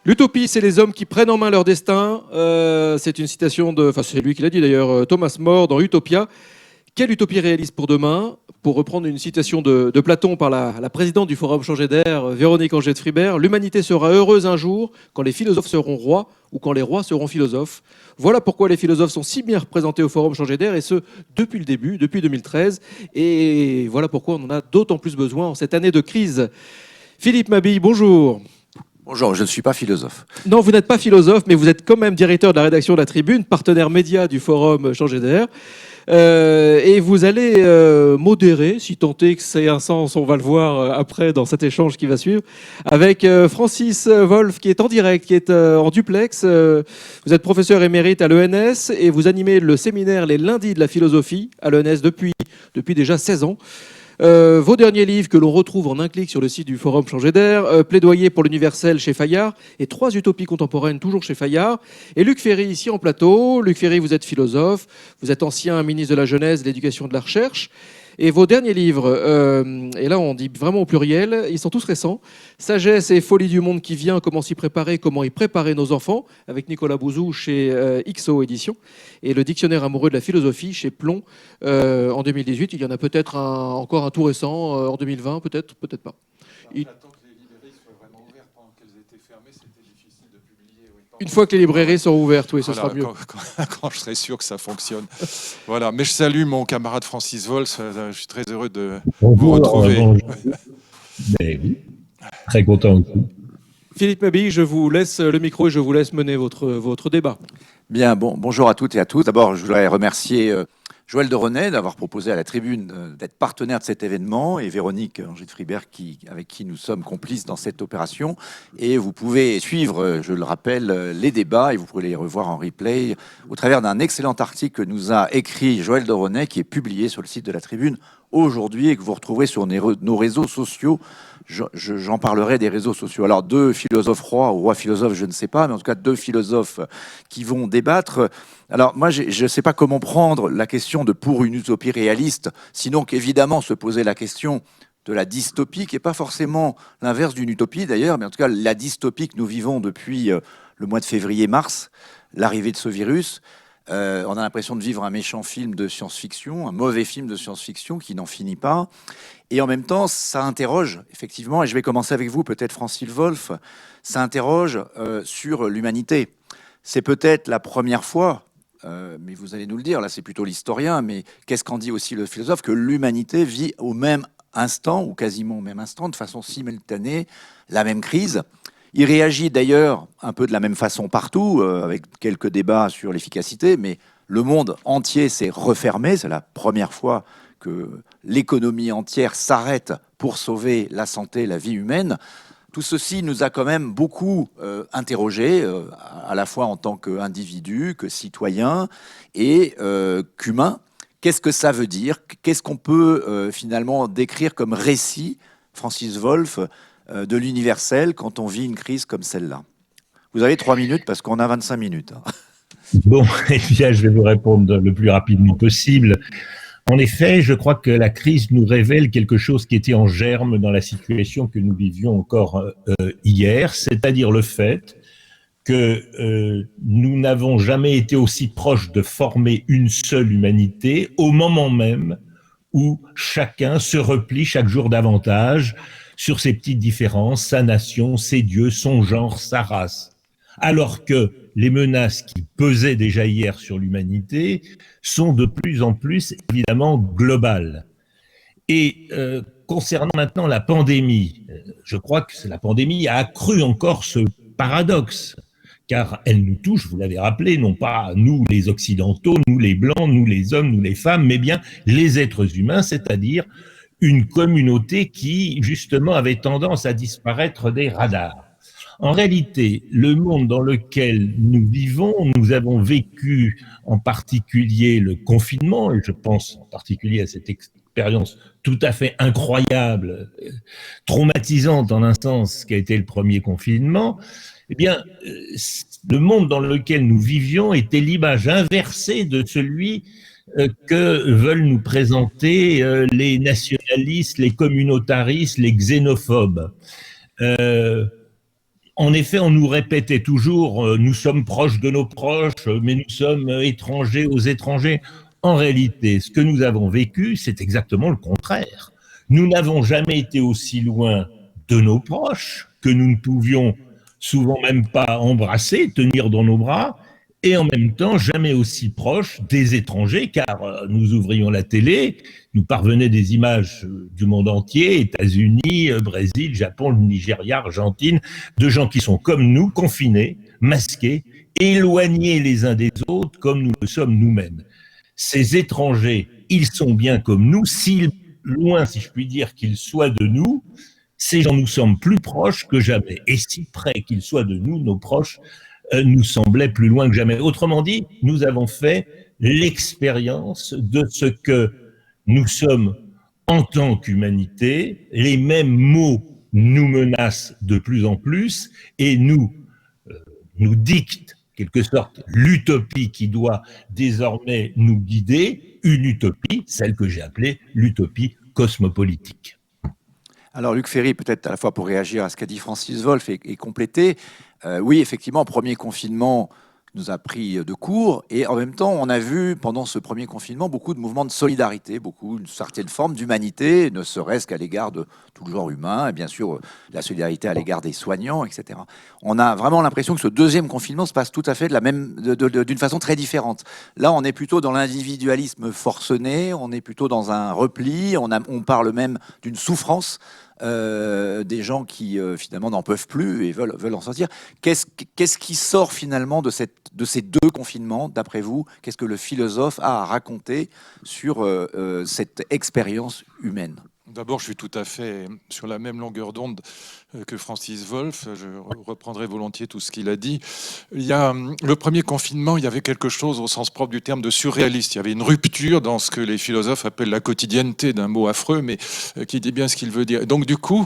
L'utopie, c'est les hommes qui prennent en main leur destin. C'est une citation c'est lui qui l'a dit d'ailleurs, Thomas More dans Utopia. Quelle utopie réaliste pour demain? Pour reprendre une citation de Platon par la présidente du Forum Changer d'Air, Véronique Angers-de-Fribert, l'humanité sera heureuse un jour quand les philosophes seront rois ou quand les rois seront philosophes. Voilà pourquoi les philosophes sont si bien représentés au Forum Changer d'Air, et ce, depuis le début, depuis 2013. Et voilà pourquoi on en a d'autant plus besoin en cette année de crise. Philippe Mabille, bonjour. Bonjour, je ne suis pas philosophe. Non, vous n'êtes pas philosophe, mais vous êtes quand même directeur de la rédaction de La Tribune, partenaire média du Forum Changer d'Air. Et vous allez modérer, si tant est que c'est un sens, on va le voir après dans cet échange qui va suivre, avec Francis Wolff qui est en direct, qui est en duplex. Vous êtes professeur émérite à l'ENS et vous animez le séminaire Les Lundis de la philosophie à l'ENS depuis déjà 16 ans. Vos derniers livres que l'on retrouve en un clic sur le site du Forum Changer d'Air, Plaidoyer pour l'universel chez Fayard et 3 utopies contemporaines toujours chez Fayard. Et Luc Ferry ici en plateau. Luc Ferry, vous êtes philosophe, vous êtes ancien ministre de la Jeunesse, de l'Éducation et de la Recherche. Et vos derniers livres, et là on dit vraiment au pluriel, ils sont tous récents. Sagesse et folie du monde qui vient, comment s'y préparer, comment y préparer nos enfants, avec Nicolas Bouzou chez XO Éditions. Et le dictionnaire amoureux de la philosophie chez Plomb en 2018. Il y en a peut-être encore un tout récent en 2020, peut-être pas. J'attends que les librairies soient vraiment ouvertes. Pendant qu'elles étaient fermées, c'était difficile de publier. Oui. Une fois que les librairies seront ouvertes, oui, ce sera mieux. Quand je serai sûr que ça fonctionne. Voilà. Mais je salue mon camarade Francis Wolff. Je suis très heureux de vous retrouver. Mais oui, très content aussi. Philippe Mabille, je vous laisse le micro et je vous laisse mener votre débat. Bien, bonjour à toutes et à tous. D'abord, je voudrais remercier Joël de René d'avoir proposé à la Tribune d'être partenaire de cet événement et Véronique Angers-de-Fribert avec qui nous sommes complices dans cette opération. Et vous pouvez suivre, je le rappelle, les débats et vous pouvez les revoir en replay au travers d'un excellent article que nous a écrit Joël de René qui est publié sur le site de la Tribune aujourd'hui et que vous retrouverez sur nos réseaux sociaux. J'en parlerai des réseaux sociaux. Alors, 2 philosophes rois ou rois philosophes, je ne sais pas, mais en tout cas 2 philosophes qui vont débattre. Alors, moi, je ne sais pas comment prendre la question de pour une utopie réaliste, sinon qu'évidemment se poser la question de la dystopie, qui n'est pas forcément l'inverse d'une utopie d'ailleurs, mais en tout cas la dystopie que nous vivons depuis le mois de février-mars, l'arrivée de ce virus. On a l'impression de vivre un méchant film de science-fiction, un mauvais film de science-fiction qui n'en finit pas. Et en même temps, ça interroge, effectivement, et je vais commencer avec vous, peut-être Francis Wolff, ça interroge sur l'humanité. C'est peut-être la première fois, mais vous allez nous le dire, là c'est plutôt l'historien, mais qu'est-ce qu'en dit aussi le philosophe, que l'humanité vit au même instant, ou quasiment au même instant, de façon simultanée, la même crise. Il réagit d'ailleurs un peu de la même façon partout, avec quelques débats sur l'efficacité, mais le monde entier s'est refermé. C'est la première fois que l'économie entière s'arrête pour sauver la santé, la vie humaine. Tout ceci nous a quand même beaucoup interrogés, à la fois en tant qu'individus, que citoyens et qu'humains. Qu'est-ce que ça veut dire? Qu'est-ce qu'on peut finalement décrire comme récit, Francis Wolff, de l'universel quand on vit une crise comme celle-là? Vous avez 3 minutes parce qu'on a 25 minutes. Bon, eh bien, je vais vous répondre le plus rapidement possible. En effet, je crois que la crise nous révèle quelque chose qui était en germe dans la situation que nous vivions encore hier, c'est-à-dire le fait que nous n'avons jamais été aussi proches de former une seule humanité au moment même où chacun se replie chaque jour davantage sur ses petites différences, sa nation, ses dieux, son genre, sa race. Alors que les menaces qui pesaient déjà hier sur l'humanité sont de plus en plus évidemment globales. Et concernant maintenant la pandémie, je crois que la pandémie a accru encore ce paradoxe, car elle nous touche, vous l'avez rappelé, non pas nous les Occidentaux, nous les Blancs, nous les hommes, nous les femmes, mais bien les êtres humains, c'est-à-dire une communauté qui, justement, avait tendance à disparaître des radars. En réalité, le monde dans lequel nous vivons, nous avons vécu en particulier le confinement, et je pense en particulier à cette expérience tout à fait incroyable, traumatisante en un sens, qui a été le premier confinement. Eh bien, le monde dans lequel nous vivions était l'image inversée de celui que veulent nous présenter les nationalistes, les communautaristes, les xénophobes. En effet, on nous répétait toujours nous sommes proches de nos proches, mais nous sommes étrangers aux étrangers. En réalité, ce que nous avons vécu, c'est exactement le contraire. Nous n'avons jamais été aussi loin de nos proches que nous ne pouvions souvent même pas embrasser, tenir dans nos bras, et en même temps jamais aussi proches des étrangers, car nous ouvrions la télé, nous parvenaient des images du monde entier, États-Unis, Brésil, Japon, le Nigeria, Argentine, de gens qui sont comme nous, confinés, masqués, éloignés les uns des autres comme nous le sommes nous-mêmes. Ces étrangers, ils sont bien comme nous, si loin, si je puis dire, qu'ils soient de nous, ces gens nous semblent plus proches que jamais. Et si près qu'ils soient de nous, nos proches nous semblaient plus loin que jamais. Autrement dit, nous avons fait l'expérience de ce que nous sommes en tant qu'humanité. Les mêmes maux nous menacent de plus en plus et nous dictent, en quelque sorte, l'utopie qui doit désormais nous guider, une utopie, celle que j'ai appelée l'utopie cosmopolitique. Alors Luc Ferry, peut-être à la fois pour réagir à ce qu'a dit Francis Wolff et compléter, oui, effectivement, premier confinement nous a pris de court et en même temps, on a vu pendant ce premier confinement beaucoup de mouvements de solidarité, une certaine forme d'humanité, ne serait-ce qu'à l'égard de tout le genre humain et bien sûr la solidarité à l'égard des soignants, etc. On a vraiment l'impression que ce deuxième confinement se passe tout à fait d'une façon très différente. Là, on est plutôt dans l'individualisme forcené, on est plutôt dans un repli, on parle même d'une souffrance. Des gens qui finalement n'en peuvent plus et veulent en sortir. Qu'est-ce qui sort finalement de ces deux confinements, d'après vous? Qu'est-ce que le philosophe a à raconter sur cette expérience humaine? D'abord, je suis tout à fait sur la même longueur d'onde que Francis Wolff. Je reprendrai volontiers tout ce qu'il a dit. Il y a le premier confinement, il y avait quelque chose au sens propre du terme de surréaliste. Il y avait une rupture dans ce que les philosophes appellent la quotidienneté, d'un mot affreux, mais qui dit bien ce qu'il veut dire. Et donc du coup,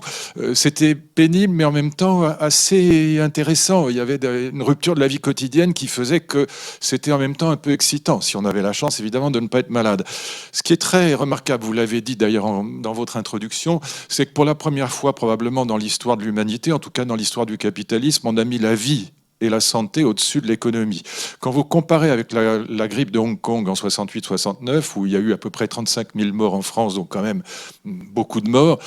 c'était pénible, mais en même temps assez intéressant. Il y avait une rupture de la vie quotidienne qui faisait que c'était en même temps un peu excitant, si on avait la chance évidemment de ne pas être malade. Ce qui est très remarquable, vous l'avez dit d'ailleurs dans votre introduction, c'est que pour la première fois probablement dans l'histoire de l'humanité, en tout cas dans l'histoire du capitalisme, on a mis la vie et la santé au-dessus de l'économie. Quand vous comparez avec la grippe de Hong Kong en 68-69, où il y a eu à peu près 35 000 morts en France, donc quand même beaucoup de morts,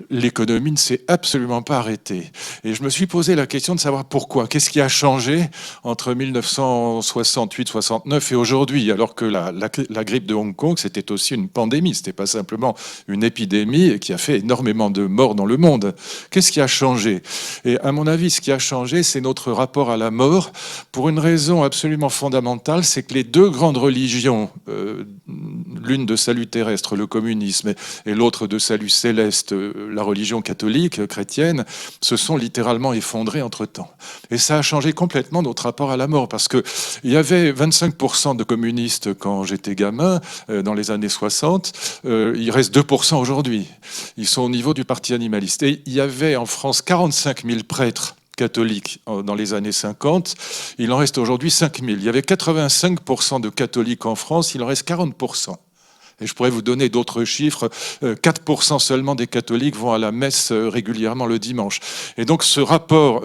l'économie ne s'est absolument pas arrêtée. Et je me suis posé la question de savoir pourquoi. Qu'est-ce qui a changé entre 1968-69 et aujourd'hui, alors que la grippe de Hong Kong, c'était aussi une pandémie, c'était pas simplement une épidémie qui a fait énormément de morts dans le monde. Qu'est-ce qui a changé? Et à mon avis, ce qui a changé, c'est notre rapport à la mort, pour une raison absolument fondamentale, c'est que les deux grandes religions, l'une de salut terrestre, le communisme, et l'autre de salut céleste, la religion catholique, chrétienne, se sont littéralement effondrées entre-temps. Et ça a changé complètement notre rapport à la mort, parce qu'il y avait 25% de communistes quand j'étais gamin, dans les années 60, il reste 2% aujourd'hui. Ils sont au niveau du parti animaliste. Et il y avait en France 45 000 prêtres catholiques dans les années 50, il en reste aujourd'hui 5 000. Il y avait 85% de catholiques en France, il en reste 40%. Et je pourrais vous donner d'autres chiffres. 4% seulement des catholiques vont à la messe régulièrement le dimanche. Et donc ce rapport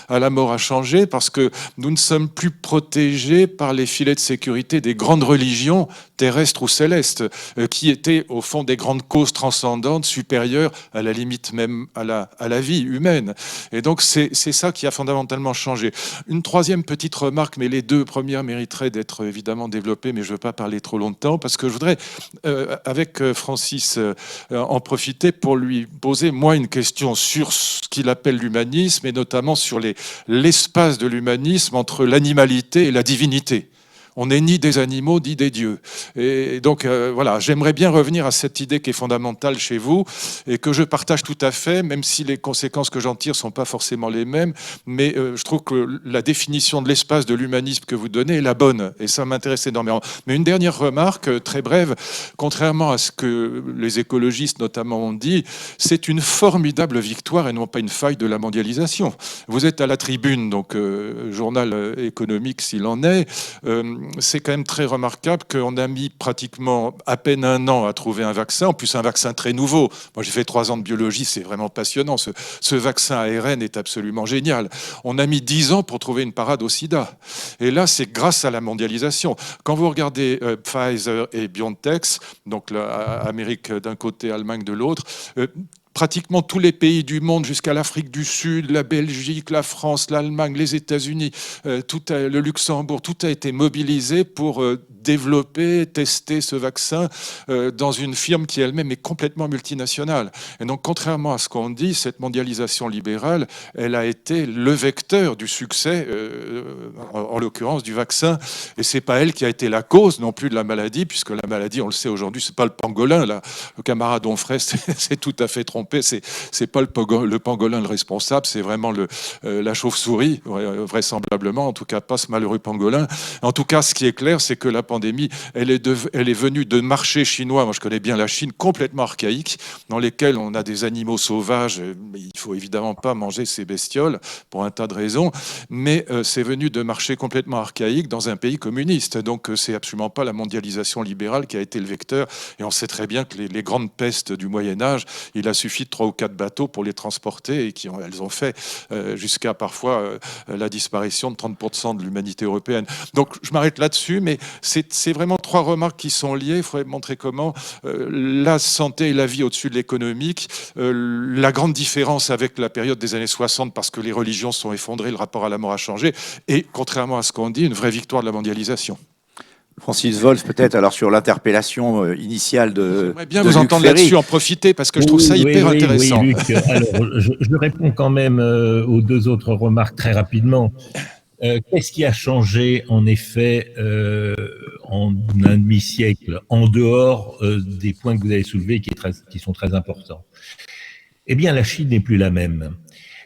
à la mort a changé parce que nous ne sommes plus protégés par les filets de sécurité des grandes religions terrestres ou célestes, qui étaient au fond des grandes causes transcendantes, supérieures à la limite même à la vie humaine. Et donc c'est ça qui a fondamentalement changé. Une troisième petite remarque, mais les deux premières mériteraient d'être évidemment développées, mais je ne veux pas parler trop longtemps, parce que je voudrais avec Francis en profiter pour lui poser moi une question sur ce qu'il appelle l'humanisme et notamment sur l'espace de l'humanisme entre l'animalité et la divinité. On n'est ni des animaux ni des dieux. Et donc voilà, j'aimerais bien revenir à cette idée qui est fondamentale chez vous et que je partage tout à fait, même si les conséquences que j'en tire ne sont pas forcément les mêmes. Mais je trouve que la définition de l'espace de l'humanisme que vous donnez est la bonne et ça m'intéresse énormément. Mais une dernière remarque, très brève, contrairement à ce que les écologistes notamment ont dit, c'est une formidable victoire et non pas une faille de la mondialisation. Vous êtes à la Tribune, donc journal économique s'il en est. c'est quand même très remarquable qu'on a mis pratiquement à peine 1 an à trouver un vaccin, en plus un vaccin très nouveau. Moi j'ai fait 3 ans de biologie, c'est vraiment passionnant. Ce vaccin ARN est absolument génial. On a mis 10 ans pour trouver une parade au sida. Et là, c'est grâce à la mondialisation. Quand vous regardez Pfizer et BioNTech, donc l'Amérique d'un côté, Allemagne de l'autre, pratiquement tous les pays du monde, jusqu'à l'Afrique du Sud, la Belgique, la France, l'Allemagne, les États-Unis, le Luxembourg, tout a été mobilisé pour développer, tester ce vaccin dans une firme qui elle-même est complètement multinationale. Et donc, contrairement à ce qu'on dit, cette mondialisation libérale, elle a été le vecteur du succès, en l'occurrence du vaccin. Et c'est pas elle qui a été la cause non plus de la maladie, puisque la maladie, on le sait aujourd'hui, c'est pas le pangolin. Là, le camarade Onfray c'est tout à fait trompé. C'est pas le pangolin le responsable, c'est vraiment la chauve-souris, vraisemblablement. En tout cas, pas ce malheureux pangolin. En tout cas, ce qui est clair, c'est que la pandémie, elle est venue de marchés chinois. Moi, je connais bien la Chine, complètement archaïque, dans lesquels on a des animaux sauvages. Mais il faut évidemment pas manger ces bestioles pour un tas de raisons. Mais c'est venu de marchés complètement archaïques dans un pays communiste. Donc, c'est absolument pas la mondialisation libérale qui a été le vecteur. Et on sait très bien que les grandes pestes du Moyen-Âge, il a suffi de 3 ou 4 bateaux pour les transporter et elles ont fait jusqu'à parfois la disparition de 30% de l'humanité européenne. Donc, je m'arrête là-dessus, mais c'est vraiment 3 remarques qui sont liées. Il faudrait montrer comment la santé et la vie au-dessus de l'économique, la grande différence avec la période des années 60 parce que les religions sont effondrées, le rapport à la mort a changé et, contrairement à ce qu'on dit, une vraie victoire de la mondialisation. Francis Wolf, peut-être, alors sur l'interpellation initiale de J'aimerais bien de vous Luc entendre Ferry. là-dessus, en profiter, parce que je trouve ça hyper intéressant. Oui, Luc. Alors, je réponds quand même aux 2 autres remarques très rapidement. Qu'est-ce qui a changé, en effet, en un demi-siècle, en dehors des points que vous avez soulevés qui sont très importants? Eh bien, la Chine n'est plus la même.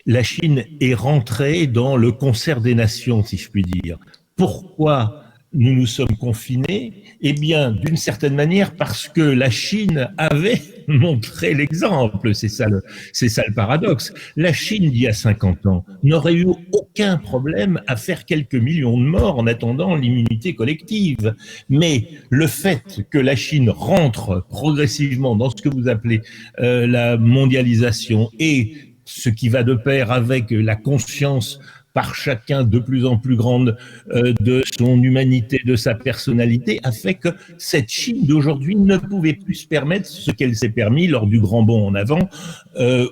La Chine est rentrée dans le concert des nations, si je puis dire. Pourquoi nous nous sommes confinés? Eh bien, d'une certaine manière, parce que la Chine avait montré l'exemple. C'est ça le paradoxe. La Chine, d'il y a 50 ans, n'aurait eu aucun problème à faire quelques millions de morts en attendant l'immunité collective. Mais le fait que la Chine rentre progressivement dans ce que vous appelez la mondialisation et ce qui va de pair avec la conscience par chacun de plus en plus grande de son humanité, de sa personnalité, a fait que cette Chine d'aujourd'hui ne pouvait plus se permettre ce qu'elle s'est permis lors du grand bond en avant,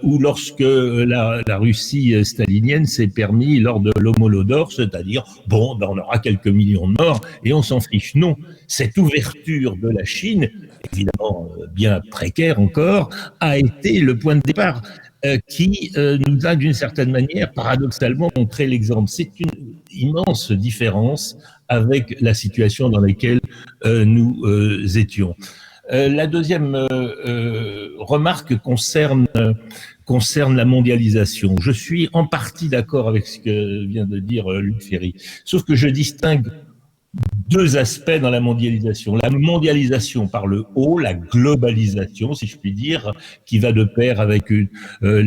ou lorsque la Russie stalinienne s'est permis lors de l'Homolodor, c'est-à-dire, bon, ben on aura quelques millions de morts et on s'en fiche. Non, cette ouverture de la Chine, évidemment bien précaire encore, a été le point de départ qui nous a d'une certaine manière paradoxalement montré l'exemple. C'est une immense différence avec la situation dans laquelle nous étions. La deuxième remarque concerne la mondialisation. Je suis en partie d'accord avec ce que vient de dire Luc Ferry, sauf que je distingue 2 aspects dans la mondialisation. La mondialisation par le haut, la globalisation, si je puis dire, qui va de pair avec le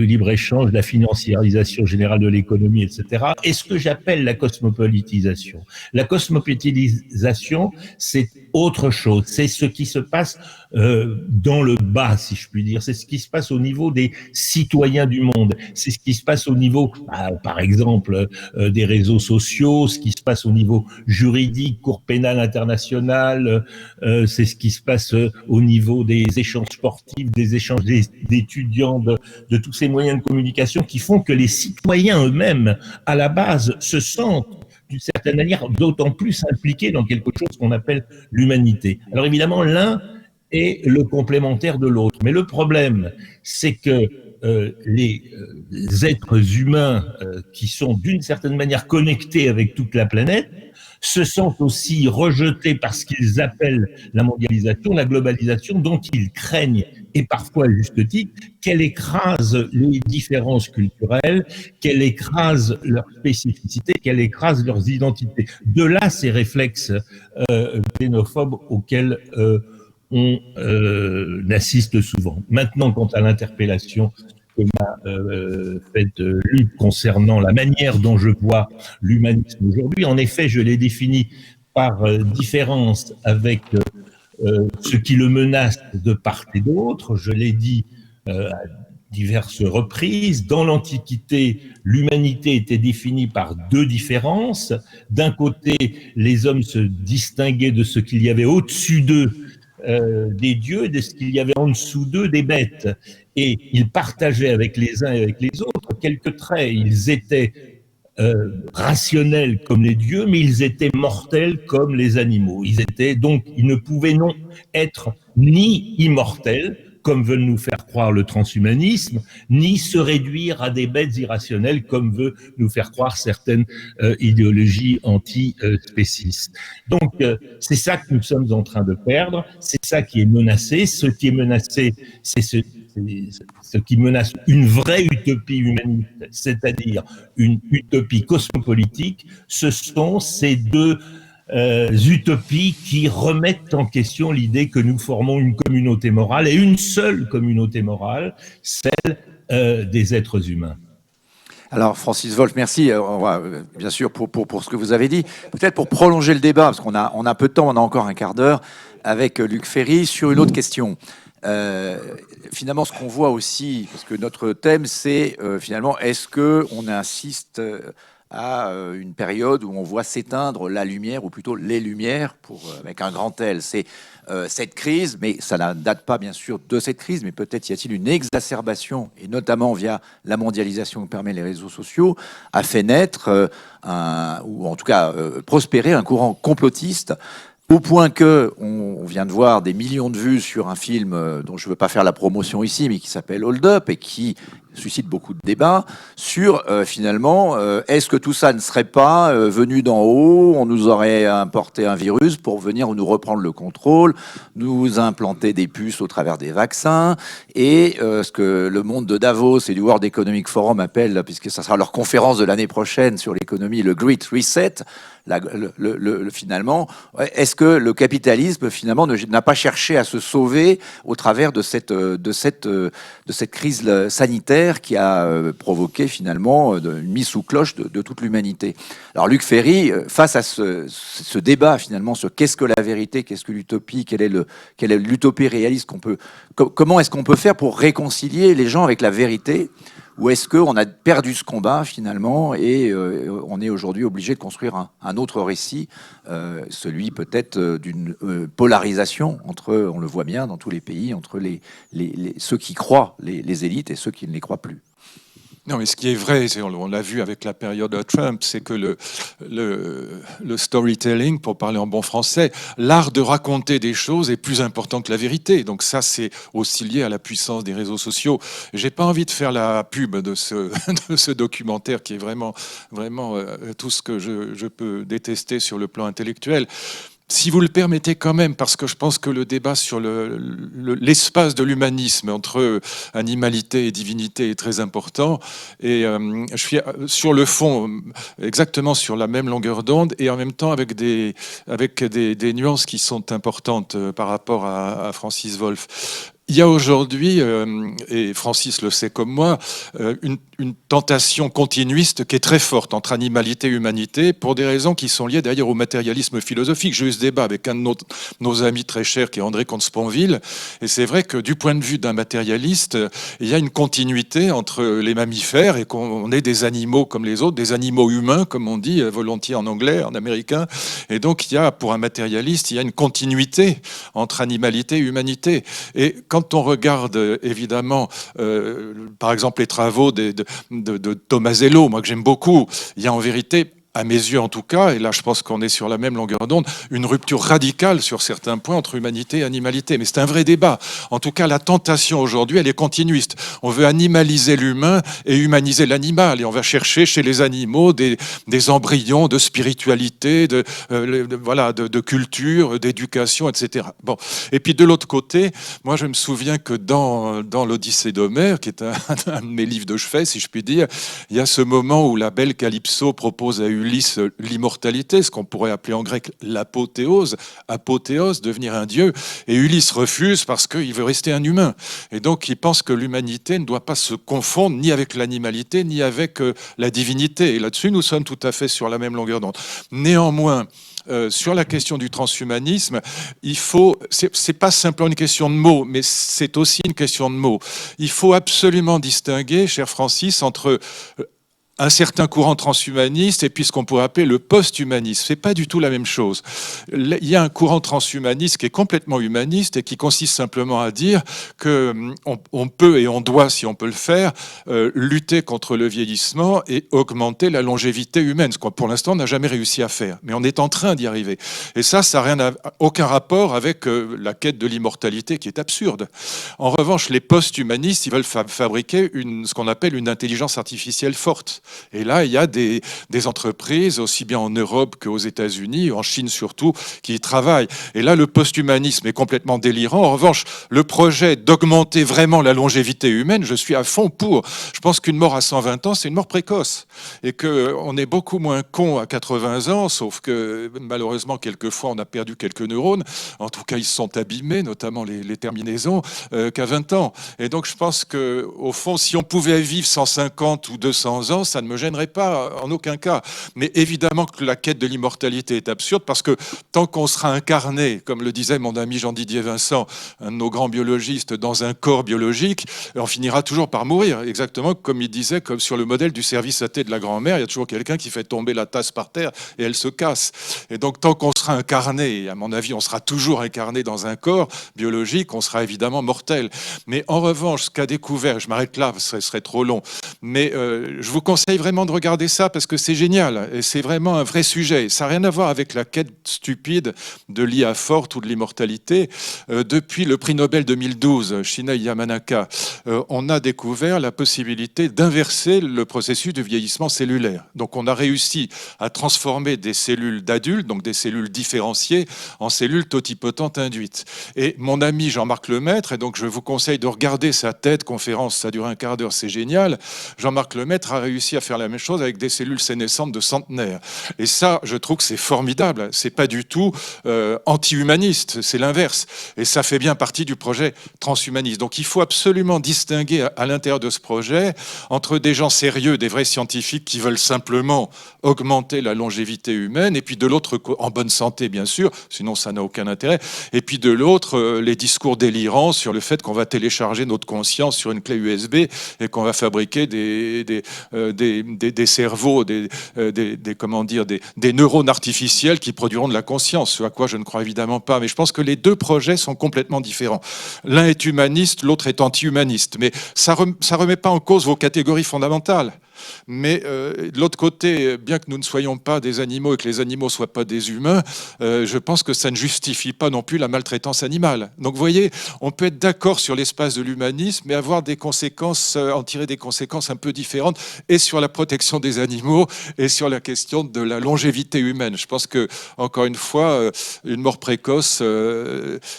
libre-échange, la financiarisation générale de l'économie, etc. Et ce que j'appelle la cosmopolitisation. La cosmopolitisation, c'est autre chose. C'est ce qui se passe dans le bas, si je puis dire. C'est ce qui se passe au niveau des citoyens du monde. C'est ce qui se passe au niveau, par exemple, des réseaux sociaux, ce qui se passe au niveau juridique, Cour pénale internationale, c'est ce qui se passe au niveau des échanges sportifs, des échanges d'étudiants, de tous ces moyens de communication qui font que les citoyens eux-mêmes, à la base, se sentent d'une certaine manière d'autant plus impliqués dans quelque chose qu'on appelle l'humanité. Alors évidemment, l'un est le complémentaire de l'autre. Mais le problème, c'est que les êtres humains qui sont d'une certaine manière connectés avec toute la planète se sentent aussi rejetés par ce qu'ils appellent la mondialisation, la globalisation, dont ils craignent, et parfois à juste titre, qu'elle écrase les différences culturelles, qu'elle écrase leurs spécificités, qu'elle écrase leurs identités. De là ces réflexes xénophobes auxquels on assiste souvent. Maintenant, quant à l'interpellation que m'a faite Luc concernant la manière dont je vois l'humanisme aujourd'hui, en effet, je l'ai défini par différence avec ce qui le menace de part et d'autre. Je l'ai dit à diverses reprises. Dans l'Antiquité, l'humanité était définie par deux différences. D'un côté, les hommes se distinguaient de ce qu'il y avait au-dessus d'eux, des dieux, et de ce qu'il y avait en dessous d'eux, des bêtes. Et ils partageaient avec les uns et avec les autres quelques traits. Ils étaient rationnels comme les dieux, mais ils étaient mortels comme les animaux. Ils ne pouvaient non être ni immortels, comme veulent nous faire croire le transhumanisme, ni se réduire à des bêtes irrationnelles, comme veut nous faire croire certaines idéologies antispécistes. Donc, c'est ça que nous sommes en train de perdre, c'est ça qui est menacé. Ce qui est menacé, c'est ce qui menace une vraie utopie humaniste, c'est-à-dire une utopie cosmopolitique. Ce sont ces deux utopies qui remettent en question l'idée que nous formons une communauté morale, et une seule communauté morale, celle des êtres humains. Alors, Francis Wolf, merci, bien sûr, pour ce que vous avez dit. Peut-être pour prolonger le débat, parce qu'on a peu de temps, on a encore un quart d'heure, avec Luc Ferry, sur une autre question. Finalement, ce qu'on voit aussi, parce que notre thème, c'est finalement, est-ce qu'on assiste à une période où on voit s'éteindre la lumière, ou plutôt les lumières, avec un grand L. C'est cette crise, mais ça ne date pas bien sûr de cette crise, mais peut-être y a-t-il une exacerbation, et notamment via la mondialisation que permettent les réseaux sociaux, a fait naître, ou en tout cas prospérer un courant complotiste, au point que on vient de voir des millions de vues sur un film dont je ne veux pas faire la promotion ici, mais qui s'appelle Hold Up, et qui suscite beaucoup de débats sur finalement, est-ce que tout ça ne serait pas venu d'en haut, on nous aurait importé un virus pour venir nous reprendre le contrôle, nous implanter des puces au travers des vaccins, et ce que le monde de Davos et du World Economic Forum appellent, puisque ça sera leur conférence de l'année prochaine sur l'économie, le Great Reset. Finalement, est-ce que le capitalisme finalement n'a pas cherché à se sauver au travers de cette crise sanitaire qui a provoqué finalement une mise sous cloche de toute l'humanité? Alors Luc Ferry, face à ce débat finalement sur qu'est-ce que la vérité, qu'est-ce que l'utopie, quelle est l'utopie réaliste comment est-ce qu'on peut faire pour réconcilier les gens avec la vérité? Ou est-ce qu'on a perdu ce combat finalement et on est aujourd'hui obligé de construire un autre récit, celui peut-être d'une polarisation entre, on le voit bien dans tous les pays, entre ceux qui croient, les élites, et ceux qui ne les croient plus? Non, mais ce qui est vrai, on l'a vu avec la période de Trump, c'est que le storytelling, pour parler en bon français, l'art de raconter des choses est plus important que la vérité. Donc ça, c'est aussi lié à la puissance des réseaux sociaux. J'ai pas envie de faire la pub de ce documentaire qui est vraiment tout ce que je peux détester sur le plan intellectuel. Si vous le permettez quand même, parce que je pense que le débat sur l'espace de l'humanisme entre animalité et divinité est très important, et je suis sur le fond exactement sur la même longueur d'onde, et en même temps avec des nuances qui sont importantes par rapport à Francis Wolf. Il y a aujourd'hui, et Francis le sait comme moi, une tentation continuiste qui est très forte entre animalité et humanité, pour des raisons qui sont liées d'ailleurs au matérialisme philosophique. J'ai eu ce débat avec un de nos amis très chers, qui est André Comte-Sponville, et c'est vrai que du point de vue d'un matérialiste, il y a une continuité entre les mammifères, et qu'on est des animaux comme les autres, des animaux humains, comme on dit volontiers en anglais, en américain, et donc pour un matérialiste, il y a une continuité entre animalité et humanité. Et quand on regarde évidemment, par exemple, les travaux de Tomasello, moi que j'aime beaucoup, il y a en vérité, à mes yeux en tout cas, et là je pense qu'on est sur la même longueur d'onde, une rupture radicale sur certains points entre humanité et animalité. Mais c'est un vrai débat. En tout cas, la tentation aujourd'hui, elle est continuiste. On veut animaliser l'humain et humaniser l'animal, et on va chercher chez les animaux des embryons de spiritualité, de culture, d'éducation, etc. Bon. Et puis de l'autre côté, moi je me souviens que dans l'Odyssée d'Homère, qui est un de mes livres de chevet, si je puis dire, il y a ce moment où la belle Calypso propose à Ulysse l'immortalité, ce qu'on pourrait appeler en grec l'apothéose, devenir un dieu, et Ulysse refuse parce qu'il veut rester un humain. Et donc il pense que l'humanité ne doit pas se confondre ni avec l'animalité, ni avec la divinité. Et là-dessus, nous sommes tout à fait sur la même longueur d'onde. Néanmoins, sur la question du transhumanisme, c'est pas simplement une question de mots, mais c'est aussi une question de mots. Il faut absolument distinguer, cher Francis, entre un certain courant transhumaniste et puis ce qu'on pourrait appeler le post-humanisme. C'est pas du tout la même chose. Il y a un courant transhumaniste qui est complètement humaniste et qui consiste simplement à dire que on peut et on doit, si on peut le faire, lutter contre le vieillissement et augmenter la longévité humaine, ce qu'on pour l'instant n'a jamais réussi à faire. Mais on est en train d'y arriver. Et ça n'a aucun rapport avec la quête de l'immortalité qui est absurde. En revanche, les post-humanistes, ils veulent fabriquer ce qu'on appelle une intelligence artificielle forte. Et là, il y a des entreprises, aussi bien en Europe qu'aux États-Unis, en Chine surtout, qui y travaillent. Et là, le post-humanisme est complètement délirant. En revanche, le projet d'augmenter vraiment la longévité humaine, je suis à fond pour. Je pense qu'une mort à 120 ans, c'est une mort précoce. Et qu'on est beaucoup moins con à 80 ans, sauf que malheureusement, quelquefois, on a perdu quelques neurones. En tout cas, ils se sont abîmés, notamment les terminaisons, qu'à 20 ans. Et donc, je pense qu'au fond, si on pouvait vivre 150 ou 200 ans, ça ne me gênerait pas en aucun cas. Mais évidemment que la quête de l'immortalité est absurde parce que tant qu'on sera incarné, comme le disait mon ami Jean-Didier Vincent, un de nos grands biologistes, dans un corps biologique, on finira toujours par mourir. Exactement comme il disait, comme sur le modèle du service à thé de la grand-mère, il y a toujours quelqu'un qui fait tomber la tasse par terre et elle se casse. Et donc tant qu'on sera incarné, et à mon avis on sera toujours incarné dans un corps biologique, on sera évidemment mortel. Mais en revanche, ce qu'a découvert, je m'arrête là, ce serait trop long, mais je vous conseille vraiment de regarder ça parce que c'est génial et c'est vraiment un vrai sujet. Ça n'a rien à voir avec la quête stupide de l'IA forte ou de l'immortalité. Depuis le prix Nobel 2012, Shinya Yamanaka, on a découvert la possibilité d'inverser le processus de vieillissement cellulaire. Donc on a réussi à transformer des cellules d'adultes, donc des cellules différenciées, en cellules totipotentes induites. Et mon ami Jean-Marc Lemaître, et donc je vous conseille de regarder sa TED conférence, ça dure un quart d'heure, c'est génial. Jean-Marc Lemaître a réussi à faire la même chose avec des cellules sénescentes de centenaires. Et ça, je trouve que c'est formidable. C'est pas du tout anti-humaniste, c'est l'inverse. Et ça fait bien partie du projet transhumaniste. Donc il faut absolument distinguer à l'intérieur de ce projet entre des gens sérieux, des vrais scientifiques qui veulent simplement augmenter la longévité humaine, et puis de l'autre, en bonne santé bien sûr, sinon ça n'a aucun intérêt, et puis de l'autre, les discours délirants sur le fait qu'on va télécharger notre conscience sur une clé USB et qu'on va fabriquer des cerveaux, des neurones artificiels qui produiront de la conscience, ce à quoi je ne crois évidemment pas. Mais je pense que les deux projets sont complètement différents. L'un est humaniste, l'autre est anti-humaniste. Mais ça remet pas en cause vos catégories fondamentales. Mais de l'autre côté, bien que nous ne soyons pas des animaux et que les animaux ne soient pas des humains, je pense que ça ne justifie pas non plus la maltraitance animale. Donc vous voyez, on peut être d'accord sur l'espace de l'humanisme, mais avoir des conséquences, en tirer des conséquences un peu différentes, et sur la protection des animaux, et sur la question de la longévité humaine. Je pense que, encore une fois, une mort précoce,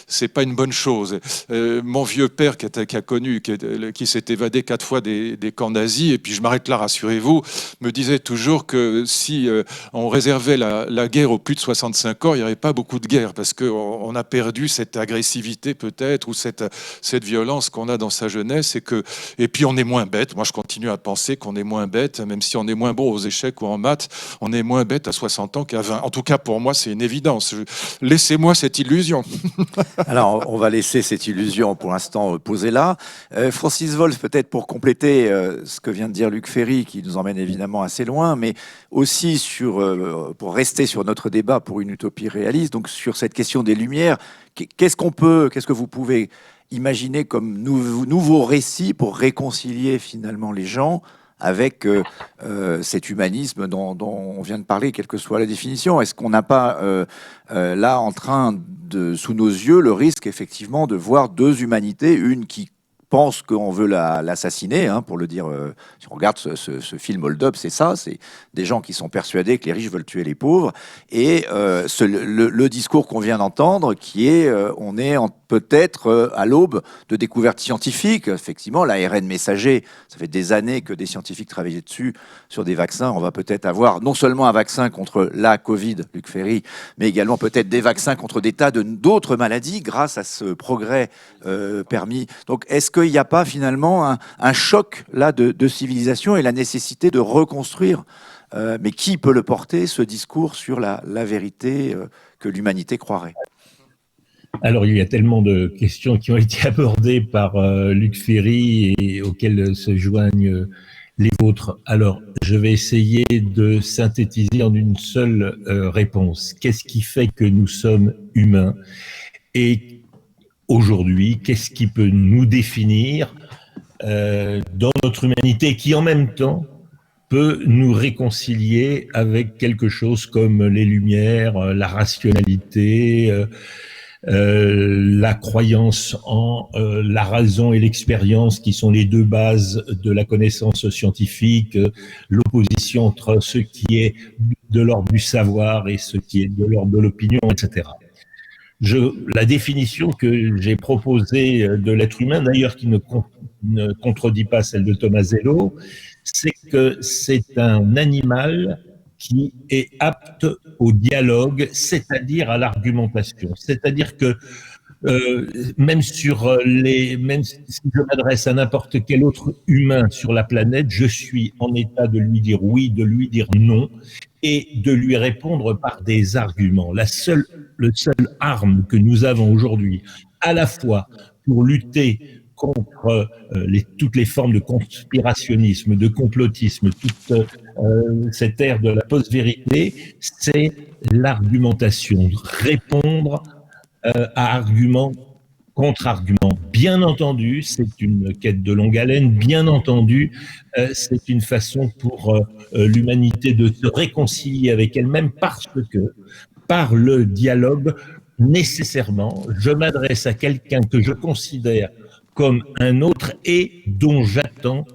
c'est pas une bonne chose. Mon vieux père qui s'est évadé 4 fois des camps nazis, et puis je m'arrête là, rassurez-vous, me disait toujours que si on réservait la guerre aux plus de 65 ans, il n'y aurait pas beaucoup de guerre, parce qu'on a perdu cette agressivité peut-être, ou cette violence qu'on a dans sa jeunesse, et puis on est moins bête. Moi, je continue à penser qu'on est moins bête, même si on est moins bon aux échecs ou en maths, on est moins bête à 60 ans qu'à 20. En tout cas, pour moi, c'est une évidence. Laissez-moi cette illusion. Alors, on va laisser cette illusion pour l'instant posée là. Francis Wolf, peut-être pour compléter ce que vient de dire Luc Ferry, qui nous emmène évidemment assez loin, mais aussi pour rester sur notre débat pour une utopie réaliste, donc sur cette question des Lumières, qu'est-ce que vous pouvez imaginer comme nouveau récit pour réconcilier finalement les gens avec cet humanisme dont on vient de parler, quelle que soit la définition? Est-ce qu'on n'a pas là en train sous nos yeux le risque effectivement de voir deux humanités, une qui pense qu'on veut l'assassiner, hein, pour le dire, si on regarde ce film Hold Up, c'est ça, c'est des gens qui sont persuadés que les riches veulent tuer les pauvres, et le discours qu'on vient d'entendre, qui est, on est peut-être à l'aube de découvertes scientifiques. Effectivement, l'ARN messager, ça fait des années que des scientifiques travaillaient dessus, sur des vaccins. On va peut-être avoir non seulement un vaccin contre la Covid, Luc Ferry, mais également peut-être des vaccins contre des tas d'autres maladies grâce à ce progrès permis. Donc, est-ce qu'il n'y a pas finalement un choc là de civilisation et la nécessité de reconstruire. Mais qui peut le porter, ce discours sur la vérité que l'humanité croirait? Alors, il y a tellement de questions qui ont été abordées par Luc Ferry et auxquelles se joignent les vôtres. Alors, je vais essayer de synthétiser en une seule réponse. Qu'est-ce qui fait que nous sommes humains? Et aujourd'hui, qu'est-ce qui peut nous définir dans notre humanité qui, en même temps, peut nous réconcilier avec quelque chose comme les Lumières, la rationalité, la croyance en la raison et l'expérience qui sont les deux bases de la connaissance scientifique, l'opposition entre ce qui est de l'ordre du savoir et ce qui est de l'ordre de l'opinion, etc. La définition que j'ai proposée de l'être humain, d'ailleurs qui ne contredit pas celle de Tomasello, c'est que c'est un animal qui est apte au dialogue, c'est-à-dire à l'argumentation. C'est-à-dire que même si je m'adresse à n'importe quel autre humain sur la planète, je suis en état de lui dire oui, de lui dire non, et de lui répondre par des arguments. Le seul arme que nous avons aujourd'hui, à la fois pour lutter contre toutes les formes de conspirationnisme, de complotisme, toute cette ère de la post-vérité, c'est l'argumentation, répondre à argument contre argument. Bien entendu, c'est une quête de longue haleine, bien entendu, c'est une façon pour l'humanité de se réconcilier avec elle-même parce que, par le dialogue, nécessairement, je m'adresse à quelqu'un que je considère comme un autre et dont j'attends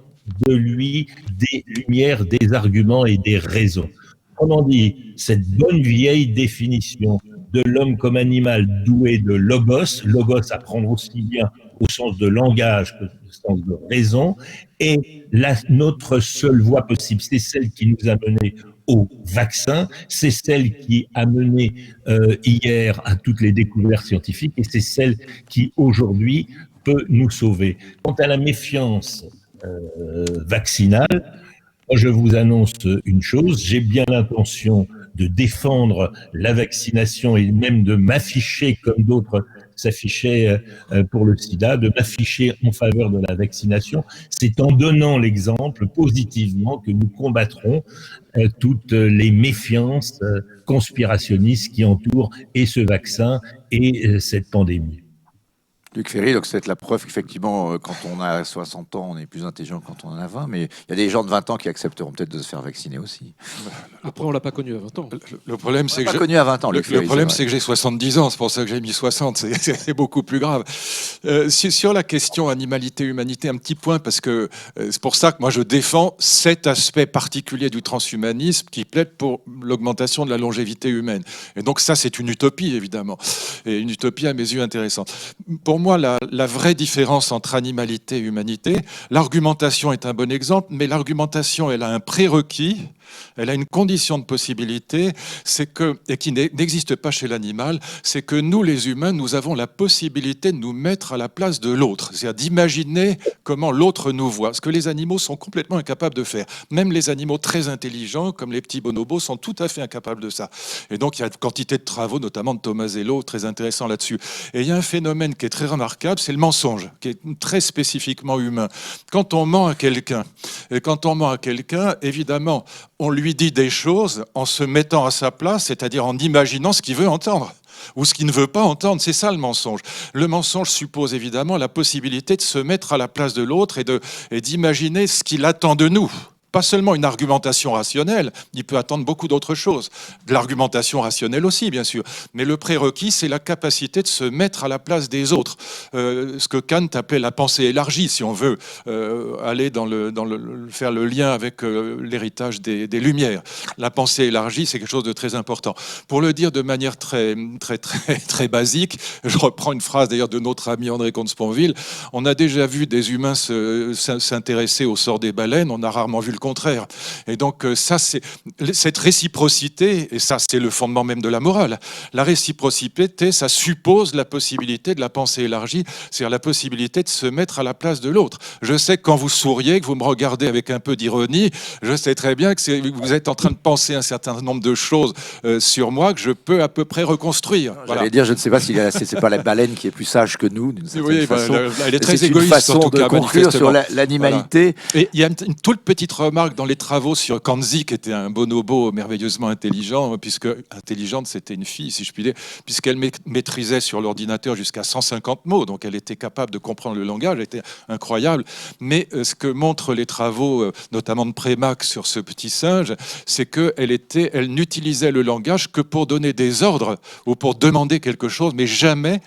de lui des lumières, des arguments et des raisons. Comment dit, cette bonne vieille définition de l'homme comme animal doué de logos à prendre aussi bien au sens de langage que au sens de raison, et notre seule voie possible, c'est celle qui nous a menés au vaccin, c'est celle qui a mené hier à toutes les découvertes scientifiques, et c'est celle qui aujourd'hui peut nous sauver. Quant à la méfiance vaccinale, je vous annonce une chose, j'ai bien l'intention de défendre la vaccination et même de m'afficher comme d'autres s'affichaient pour le sida, de m'afficher en faveur de la vaccination. C'est en donnant l'exemple positivement que nous combattrons toutes les méfiances conspirationnistes qui entourent et ce vaccin et cette pandémie. Luc Ferry, donc c'est la preuve qu'effectivement, quand on a 60 ans, on est plus intelligent que quand on en a 20, mais il y a des gens de 20 ans qui accepteront peut-être de se faire vacciner aussi. Après, on l'a pas connu à 20 ans. Le problème, c'est que connu à 20 ans, Luc Ferry, le problème, c'est que j'ai 70 ans, c'est pour ça que j'ai mis 60, c'est beaucoup plus grave. Sur la question animalité-humanité, un petit point, parce que c'est pour ça que moi je défends cet aspect particulier du transhumanisme qui plaide pour l'augmentation de la longévité humaine. Et donc ça, c'est une utopie, évidemment, et une utopie à mes yeux intéressante. Pour moi, la vraie différence entre animalité et humanité, l'argumentation est un bon exemple, mais l'argumentation, elle a un prérequis, elle a une condition de possibilité, et qui n'existe pas chez l'animal, c'est que nous, les humains, nous avons la possibilité de nous mettre à la place de l'autre, c'est-à-dire d'imaginer comment l'autre nous voit, ce que les animaux sont complètement incapables de faire. Même les animaux très intelligents, comme les petits bonobos, sont tout à fait incapables de ça. Et donc, il y a une quantité de travaux, notamment de Tomasello, très intéressants là-dessus. Et il y a un phénomène qui est très remarquable, c'est le mensonge, qui est très spécifiquement humain. Quand on ment à quelqu'un, évidemment, on lui dit des choses en se mettant à sa place, c'est-à-dire en imaginant ce qu'il veut entendre ou ce qu'il ne veut pas entendre. C'est ça le mensonge. Le mensonge suppose évidemment la possibilité de se mettre à la place de l'autre et d'imaginer ce qu'il attend de nous. Pas seulement une argumentation rationnelle, il peut attendre beaucoup d'autres choses. De l'argumentation rationnelle aussi, bien sûr. Mais le prérequis, c'est la capacité de se mettre à la place des autres. Ce que Kant appelait la pensée élargie, si on veut aller faire le lien avec l'héritage des Lumières. La pensée élargie, c'est quelque chose de très important. Pour le dire de manière très, très, très, très basique, je reprends une phrase d'ailleurs de notre ami André Comte-Sponville, on a déjà vu des humains s'intéresser au sort des baleines, on a rarement vu le contraire. Et donc ça, c'est cette réciprocité, et ça c'est le fondement même de la morale. La réciprocité, ça suppose la possibilité de la pensée élargie, c'est-à-dire la possibilité de se mettre à la place de l'autre. Je sais que quand vous souriez, que vous me regardez avec un peu d'ironie, je sais très bien que vous êtes en train de penser un certain nombre de choses sur moi que je peux à peu près reconstruire. J'allais dire, je ne sais pas si c'est pas la baleine qui est plus sage que nous, d'une certaine façon. Elle est très C'est égoïste, une façon en tout de cas, conclure sur manifestement. l'animalité. Voilà. Et il y a une toute petite remarque dans les travaux sur Kanzi, qui était un bonobo merveilleusement intelligent, puisque intelligente, c'était une fille, si je puis dire, puisqu'elle maîtrisait sur l'ordinateur jusqu'à 150 mots, donc elle était capable de comprendre le langage, elle était incroyable. Mais ce que montrent les travaux, notamment de Prémac sur ce petit singe, c'est qu'elle n'utilisait le langage que pour donner des ordres ou pour demander quelque chose, mais jamais.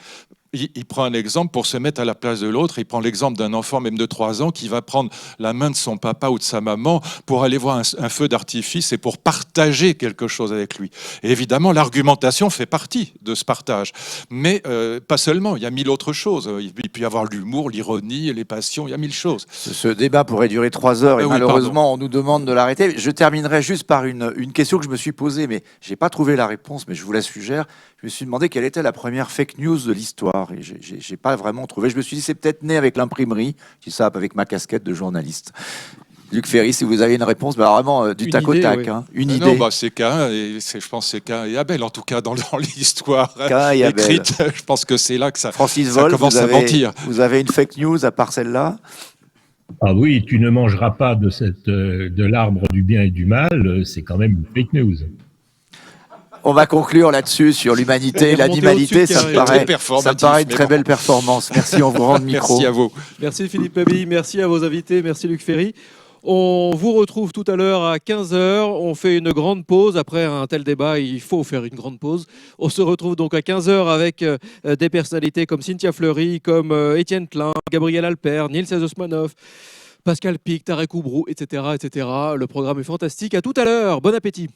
Il prend un exemple pour se mettre à la place de l'autre. Il prend l'exemple d'un enfant, même de 3 ans, qui va prendre la main de son papa ou de sa maman pour aller voir un feu d'artifice et pour partager quelque chose avec lui. Et évidemment, l'argumentation fait partie de ce partage. Mais pas seulement, il y a 1000 autres choses. Il peut y avoir l'humour, l'ironie, les passions, il y a 1000 choses. Ce débat pourrait durer 3 heures et Oui, malheureusement, on nous demande de l'arrêter. Je terminerai juste par une question que je me suis posée, mais je n'ai pas trouvé la réponse, mais je vous la suggère. Je me suis demandé quelle était la première fake news de l'histoire et j'ai pas vraiment trouvé. Je me suis dit c'est peut-être né avec l'imprimerie, je dis ça avec ma casquette de journaliste. Luc Ferry, si vous avez une réponse, bah vraiment du tac au tac, oui. hein, une Non, idée. c'est Caïn, et je pense que c'est Caïn et Abel, en tout cas dans l'histoire Caïn et Abel. écrite. Je pense que c'est là que ça Francis Wolf, commence à mentir. vous avez une fake news à part celle-là? Ah oui, tu ne mangeras pas de l'arbre du bien et du mal, c'est quand même une fake news. On va conclure là-dessus sur l'humanité, l'animalité, ça me paraît une très belle performance. Merci, on vous rend le micro. Merci à vous. Merci Philippe Mabille, merci à vos invités, merci Luc Ferry. On vous retrouve tout à l'heure à 15h. On fait une grande pause. Après un tel débat, il faut faire une grande pause. On se retrouve donc à 15h avec des personnalités comme Cynthia Fleury, comme Étienne Klein, Gabriel Alper, Nils Osmanov, Pascal Pic, Tarek Oubrou, etc., etc. Le programme est fantastique. À tout à l'heure. Bon appétit.